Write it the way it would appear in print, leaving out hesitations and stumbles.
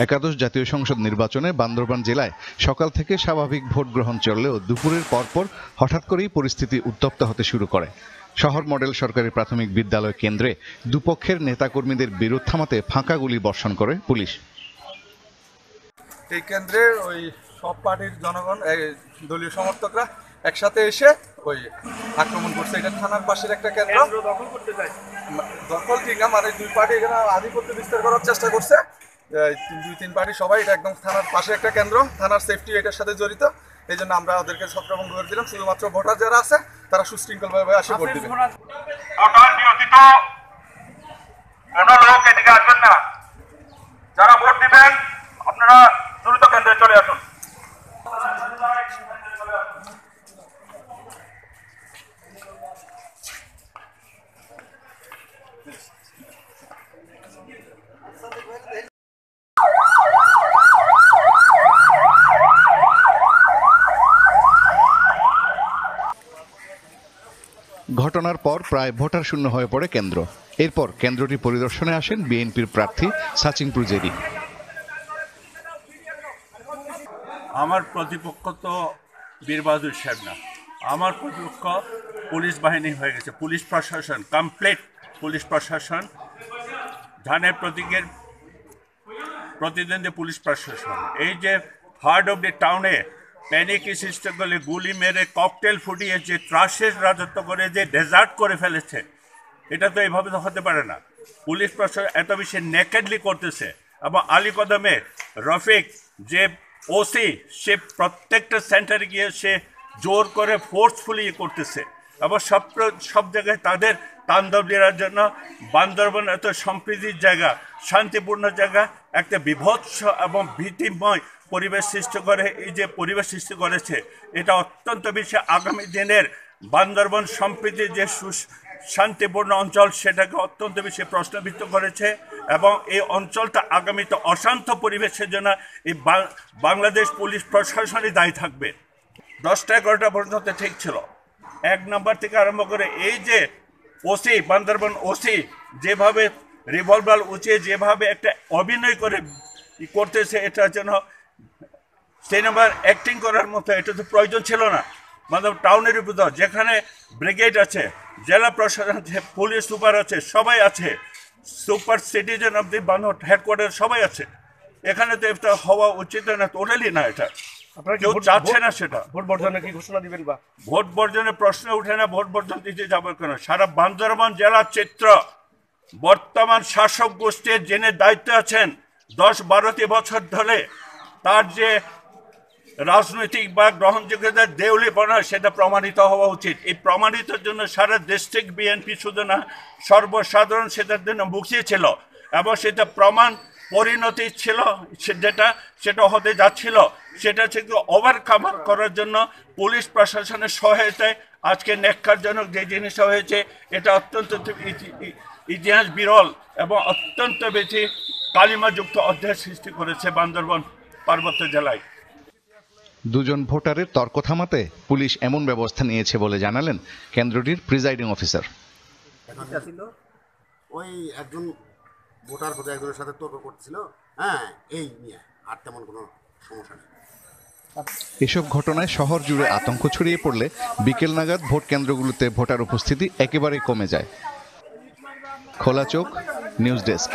একাদশ জাতীয় সংসদ নির্বাচনে বান্দরবান জেলায় সকাল থেকে স্বাভাবিক ভোট গ্রহণ চললেও দুপুরের পরপর হঠাৎ করেই পরিস্থিতি উত্তপ্ত হতে শুরু করে। শহর মডেল সরকারি প্রাথমিক বিদ্যালয় কেন্দ্রে দুপক্ষের নেতাকর্মীদের বিরোধ থামাতে ফাঁকা গুলি বর্ষণ করে পুলিশ। এই কেন্দ্রে ওই সব পার্টির জনগণ দলীয় সমর্থকরা একসাথে এসে ওই আক্রমণ করছে। এটা থানার পাশের একটা কেন্দ্র দখল করতে যায়। দখল ঠিক না, মানে দুই পার্টি এখানে আধিপত্য বিস্তার করার চেষ্টা করছে। দুই তিন পার্টি সবাই, এটা একদম থানার পাশে একটা কেন্দ্র, থানার সেফটি এটার সাথে জড়িত। এই জন্য আমরা ওদেরকে ছত্রভঙ্গ করে দিলাম। শুধুমাত্র ভোটার যারা আছে তারা সুশৃঙ্খলভাবে আসে ভোট দিবে। কোনো লোক এদিকে আসবেন না, যারা ভোট দিবেন আপনারা দ্রুত কেন্দ্রে চলে আসুন। ঘটনার পর প্রায় ভোটার শূন্য হয়ে পড়ে কেন্দ্র। এরপর কেন্দ্রটি পরিদর্শনে আসেন বিএনপির প্রার্থী সাচিন প্রুজেরি। আমার প্রতিপক্ষ তো বীর বাহাদুর সাহেব না, আমার প্রতিপক্ষ পুলিশ বাহিনী হয়ে গেছে, পুলিশ প্রশাসন, কমপ্লিট পুলিশ প্রশাসন, ধানের প্রতীকের প্রতিদ্বন্দ্বী পুলিশ প্রশাসন। এই যে হার্ট অফ দ্য টাউনে প্যানিক সৃষ্টি করে গুলি মেরে ককটেল ফুটিয়ে যে ত্রাসের রাজত্ব করে যে ডেজার্ট করে ফেলেছে, এটা তো এইভাবে তো হতে পারে না। পুলিশ প্রশাসন এত বেশি নেকেডলি করতেছে। এবং আলীকদমে রফিক যে ওসি, সে প্রত্যেকটা সেন্টারে গিয়ে সে জোর করে ফোর্সফুলি করতেছে এবং সব জায়গায় তাদের তাণ্ডব দেওয়ার জন্য বান্দরবান এত সম্প্রীতির জায়গা, শান্তিপূর্ণ জায়গা, একটা বিভৎস এবং ভীতিময় পরিবেশ সৃষ্টি করে। এই যে পরিবেশ সৃষ্টি করেছে, এটা অত্যন্ত বেশি আগামী দিনের বান্দরবান সম্প্রীতির যে শান্তিপূর্ণ অঞ্চল, সেটাকে অত্যন্ত বেশি প্রশ্নবিদ্ধ করেছে। এবং এই অঞ্চলটা আগামীতে অশান্ত পরিবেশের জন্য এই বাংলাদেশ পুলিশ প্রশাসনই দায়ী থাকবে। 10টা-11টা পর্যন্ত ঠিক ছিল। 1 নম্বর থেকে আরম্ভ করে এই যে ওসি, বান্দরবান ওসি যেভাবে রিভলভার উঁচিয়ে যেভাবে একটা অভিনয় করে করতেছে, এটা যেন সিনেমার অ্যাক্টিং করার মতো, এটা তো প্রয়োজন ছিল না। মানে টাউনের ভিতর যেখানে ব্রিগেড আছে, জেলা প্রশাসন আছে, পুলিশ সুপার আছে, সবাই আছে, super citizen of the Bandarban headquarter সবাই আছে। এখানে তো এটা হওয়া উচিত না, টোটালি না। এটা কেউ চাচ্ছে না। সেটা ভোট বর্জনের কি ঘোষণা দিবেন? বা ভোট বর্জনের প্রশ্ন উঠে না। ভোট বর্জন দিতে যাবে কেন? সারা বান্দরবান জেলার চিত্র বর্তমান শাসক গোষ্ঠীর যিনি দায়িত্বে আছেন 10-12 বছর ধরে, তার যে রাজনৈতিক বা গ্রহণযোগ্যতা দেউলিপনা, সেটা প্রমাণিত হওয়া উচিত। এই প্রমাণিতের জন্য সারা ডিস্ট্রিক্ট বিএনপি শুধু না, সর্বসাধারণ সেটার জন্য মুখিয়ে ছিল এবং সেটা প্রমাণ পরিণতি ছিল সেটা হতে যাচ্ছিল। সেটা থেকে ওভারকাম করার জন্য পুলিশ প্রশাসনের সহায়তায় আজকে ন্যাক্কারজনক যে জিনিসটা হয়েছে, এটা অত্যন্ত ইতিহাস বিরল এবং অত্যন্ত বেশি কালিমাযুক্ত অধ্যায় সৃষ্টি করেছে বান্দরবান পার্বত্য জেলায়। দুজন ভোটারের তর্ক থামাতে পুলিশ এমন ব্যবস্থা নিয়েছে বলে জানালেন কেন্দ্রটির প্রিজাইডিং অফিসার। ওই একজন ভোটার হতে একজনের সাথে তর্ক করছিল, হ্যাঁ, এই নিয়ে আর তেমন কোনো সমস্যা নেই। এসব ঘটনায় শহর জুড়ে আতঙ্ক ছড়িয়ে পড়লে বিকেল নাগাদ ভোট কেন্দ্রগুলোতে ভোটার উপস্থিতি একেবারেই কমে যায়। খোলা চোখ, নিউজ ডেস্ক।